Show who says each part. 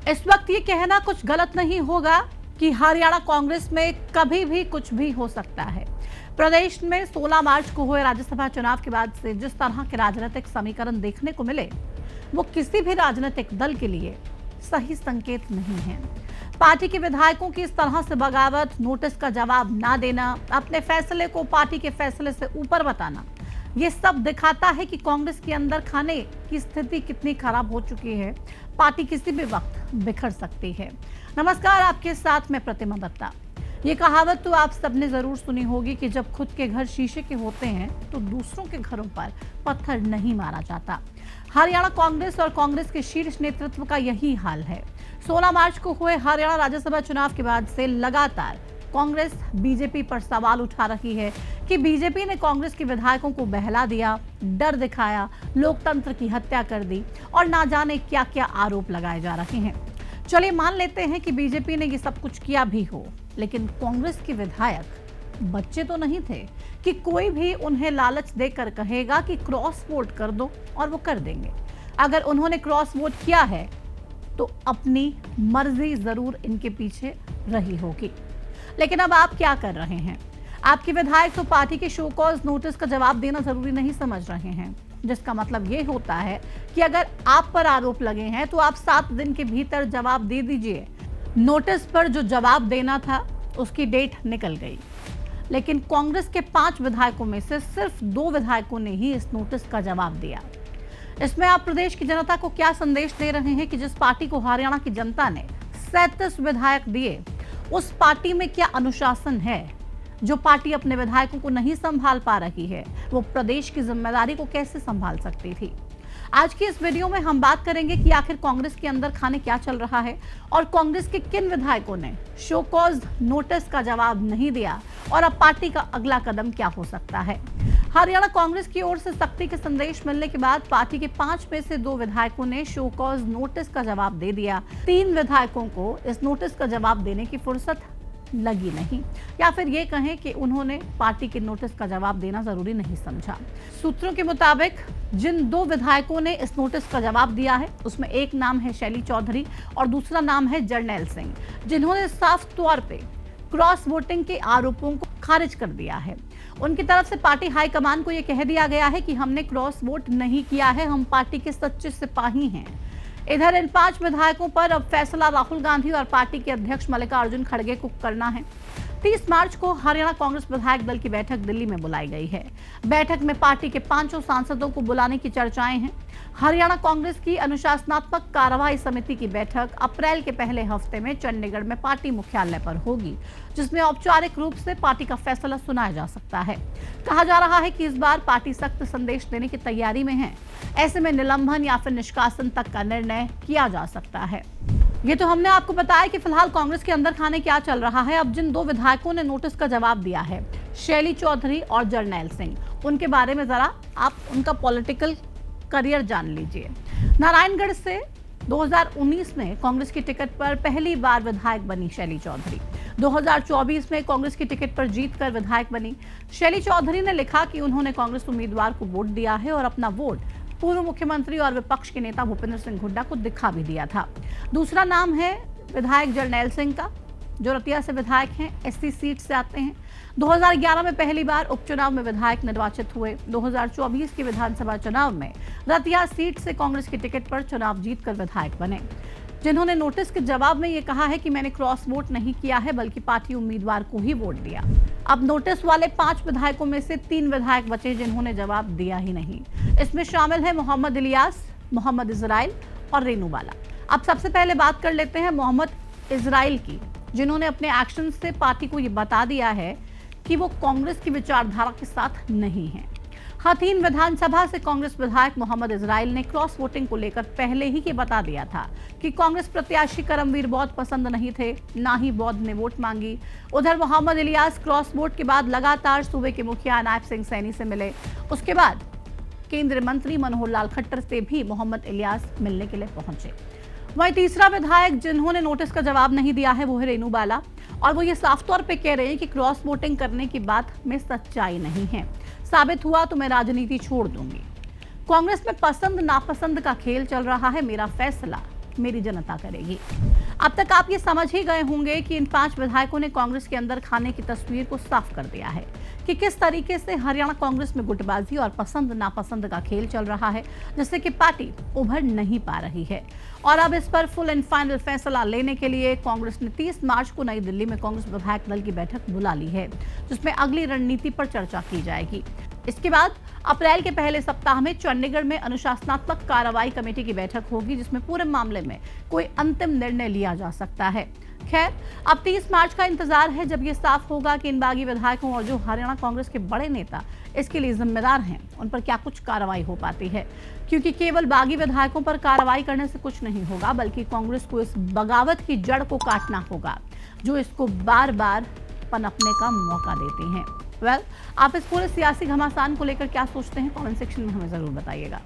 Speaker 1: इस वक्त ये कहना कुछ गलत नहीं होगा कि हरियाणा कांग्रेस में कभी भी कुछ भी हो सकता है। प्रदेश में 16 मार्च को हुए राज्यसभा चुनाव के बाद से जिस तरह के राजनीतिक समीकरण देखने को मिले, वो किसी भी राजनीतिक दल के लिए सही संकेत नहीं है। पार्टी के विधायकों की इस तरह से बगावत, नोटिस का जवाब ना देना, अपने फैसले को पार्टी के फैसले से ऊपर बताना, ये सब दिखाता है कि कांग्रेस के अंदर खाने की स्थिति कितनी खराब हो चुकी है। पार्टी किसी भी वक्त बिखर सकती है। नमस्कार, आपके साथ मैं प्रतिमा दत्ता। ये कहावत तो आप सबने जरूर सुनी होगी कि जब खुद के घर शीशे के होते हैं तो दूसरों के घरों पर पत्थर नहीं मारा जाता। हरियाणा कांग्रेस और कांग्रेस के शीर्ष नेतृत्व का यही हाल है। 16 मार्च को हुए हरियाणा राज्यसभा चुनाव के बाद से लगातार कांग्रेस बीजेपी पर सवाल उठा रही है कि बीजेपी ने कांग्रेस के विधायकों को बहला दिया, डर दिखाया, लोकतंत्र की हत्या कर दी और ना जाने क्या क्या आरोप लगाए जा रहे हैं। चलिए मान लेते हैं कि बीजेपी ने ये सब कुछ किया भी हो, लेकिन कांग्रेस के विधायक बच्चे तो नहीं थे कि कोई भी उन्हें लालच देकर कहेगा कि क्रॉस वोट कर दो और वो कर देंगे। अगर उन्होंने क्रॉस वोट किया है तो अपनी मर्जी जरूर इनके पीछे रही होगी। लेकिन अब आप क्या कर रहे हैं? आपके विधायक तो पार्टी के शो कॉज नोटिस का जवाब देना जरूरी नहीं समझ रहे हैं, जिसका मतलब ये होता है कि अगर आप पर आरोप लगे हैं तो आप 7 दिन के भीतर जवाब दे दीजिए। नोटिस पर जो जवाब देना था उसकी डेट निकल गई, लेकिन कांग्रेस के 5 विधायकों में से सिर्फ 2 विधायकों ने ही इस नोटिस का जवाब दिया। इसमें आप प्रदेश की जनता को क्या संदेश दे रहे हैं कि जिस पार्टी को हरियाणा की जनता ने 37 विधायक दिए, उस पार्टी में क्या अनुशासन है? जो पार्टी अपने विधायकों को नहीं संभाल पा रही है, वो प्रदेश की जिम्मेदारी को कैसे संभाल सकती थी? आज की इस वीडियो में हम बात करेंगे कि आखिर कांग्रेस के अंदर खाने क्या चल रहा है और कांग्रेस के किन विधायकों ने शो कॉज नोटिस का जवाब नहीं दिया और अब पार्टी का अगला कदम क्या हो सकता है। हरियाणा कांग्रेस की ओर से सख्ती के संदेश मिलने के बाद पार्टी के 5 में से 2 विधायकों ने शो कॉज नोटिस का जवाब दे दिया। 3 विधायकों को इस नोटिस का जवाब देने की फुर्सत लगी नहीं, या फिर ये कहें कि उन्होंने पार्टी के नोटिस का जवाब देना जरूरी नहीं समझा। सूत्रों के मुताबिक जिन 2 विधायकों ने इस नोटिस का जवाब दिया है, उसमें एक नाम है शैली चौधरी और दूसरा नाम है जरनैल सिंह, जिन्होंने साफ तौर पे क्रॉस वोटिंग के आरोपों को खारिज कर दिया है। उनकी तरफ से पार्टी हाईकमान को यह कह दिया गया है कि हमने क्रॉस वोट नहीं किया है, हम पार्टी के सच्चे सिपाही हैं। इधर इन 5 विधायकों पर अब फैसला राहुल गांधी और पार्टी के अध्यक्ष मल्लिकार्जुन खड़गे को करना है। 30 मार्च को हरियाणा कांग्रेस विधायक दल की बैठक दिल्ली में बुलाई गई है। बैठक में पार्टी के 5 सांसदों को बुलाने की चर्चाएं हैं। हरियाणा कांग्रेस की अनुशासनात्मक कार्रवाई समिति की बैठक अप्रैल के पहले हफ्ते में चंडीगढ़ में पार्टी मुख्यालय पर होगी, जिसमें औपचारिक रूप से पार्टी का फैसला सुनाया जा सकता है। कहा जा रहा है कि इस बार पार्टी सख्त संदेश देने की तैयारी में है। ऐसे में निलंबन या फिर निष्कासन तक का निर्णय किया जा सकता है। ये तो हमने आपको बताया कि फिलहाल कांग्रेस के अंदर खाने क्या चल रहा है। अब जिन 2 विधायकों ने नोटिस का जवाब दिया है, शैली चौधरी और जरनैल सिंह, उनके बारे में जरा आप उनका पॉलिटिकल करियर जान लीजिए। नारायणगढ़ से 2019 में कांग्रेस की टिकट पर पहली बार विधायक बनी शैली चौधरी। 2024 में कांग्रेस की टिकट पर जीतकर विधायक बनी। शैली चौधरी ने लिखा कि उन्होंने कांग्रेस उम्मीदवार को वोट दिया है और अपना वोट पूर्व मुख्यमंत्री और विपक्ष के नेता भूपेंद्र सिंह हुड्डा को दिखा भी दिया था। दूसरा नाम है विधायक जरनैल सिंह का, जो रतिया से विधायक हैं, एससी सीट से आते हैं। 2011 में पहली बार उपचुनाव में विधायक निर्वाचित हुए। 2024 के विधानसभा चुनाव में रतिया सीट से कांग्रेस की टिकट पर चुनाव जीतकर विधायक बने, जिन्होंने नोटिस के जवाब में ये कहा है कि मैंने क्रॉस वोट नहीं किया है, बल्कि पार्टी उम्मीदवार को ही वोट दिया। अब नोटिस वाले 5 विधायकों में से 3 विधायक बचे जिन्होंने जवाब दिया ही नहीं। इसमें शामिल है मोहम्मद इलियास, मोहम्मद इजराइल और रेनू बाला। अब सबसे पहले बात कर लेते हैं मोहम्मद इजराइल की, जिन्होंने अपने एक्शन से पार्टी को ये बता दिया है कि वो कांग्रेस की विचारधारा के साथ नहीं है। हथीन विधानसभा से कांग्रेस विधायक मोहम्मद इजराइल ने क्रॉस वोटिंग को लेकर पहले ही ये बता दिया था कि कांग्रेस प्रत्याशी करमवीर बौद्ध पसंद नहीं थे, ना ही बौद्ध ने वोट मांगी। उधर मोहम्मद इलियास क्रॉस वोट के बाद लगातार सूबे के मुखिया नायब सिंह सैनी से मिले। उसके बाद केंद्रीय मंत्री मनोहर लाल खट्टर से भी मोहम्मद इलियास मिलने के लिए पहुंचे। वहीं तीसरा विधायक जिन्होंने नोटिस का जवाब नहीं दिया है वो है रेनू बाला, और वो ये साफ तौर पे कह रहे हैं कि क्रॉस वोटिंग करने की बात में सच्चाई नहीं है। साबित हुआ तो मैं राजनीति छोड़ दूंगी। कांग्रेस में पसंद नापसंद का खेल चल रहा है, मेरा फैसला मेरी जनता करेगी। अब तक आप ये समझ ही गए होंगे कि इन 5 विधायकों ने कांग्रेस के अंदर खाने की तस्वीर को साफ कर दिया है कि किस तरीके से हरियाणा कांग्रेस में गुटबाजी और पसंद नापसंद का खेल चल रहा है, जिससे कि पार्टी उभर नहीं पा रही है। और अब इस पर फुल एंड फाइनल फैसला लेने के लिए कांग्रेस ने 30 मार्च को नई दिल्ली में कांग्रेस विधायक दल की बैठक बुला ली है, जिसमें अगली रणनीति पर चर्चा की जाएगी। इसके बाद अप्रैल के पहले सप्ताह में चंडीगढ़ में अनुशासनात्मक कार्रवाई कमेटी की बैठक होगी, जिसमें पूरे मामले में कोई अंतिम निर्णय लिया जा सकता है। खैर, अब 30 मार्च का इंतजार है, जब ये साफ होगा कि इन बागी विधायकों और जो हरियाणा कांग्रेस के बड़े नेता इसके लिए जिम्मेदार हैं, उन पर क्या कुछ कार्रवाई हो पाती है। क्योंकि केवल बागी विधायकों पर कार्रवाई करने से कुछ नहीं होगा, बल्कि कांग्रेस को इस बगावत की जड़ को काटना होगा, जो इसको बार बार पनपने का मौका देती हैं। आप इस पूरे सियासी घमासान को लेकर क्या सोचते हैं, कमेंट सेक्शन में हमें जरूर बताइएगा।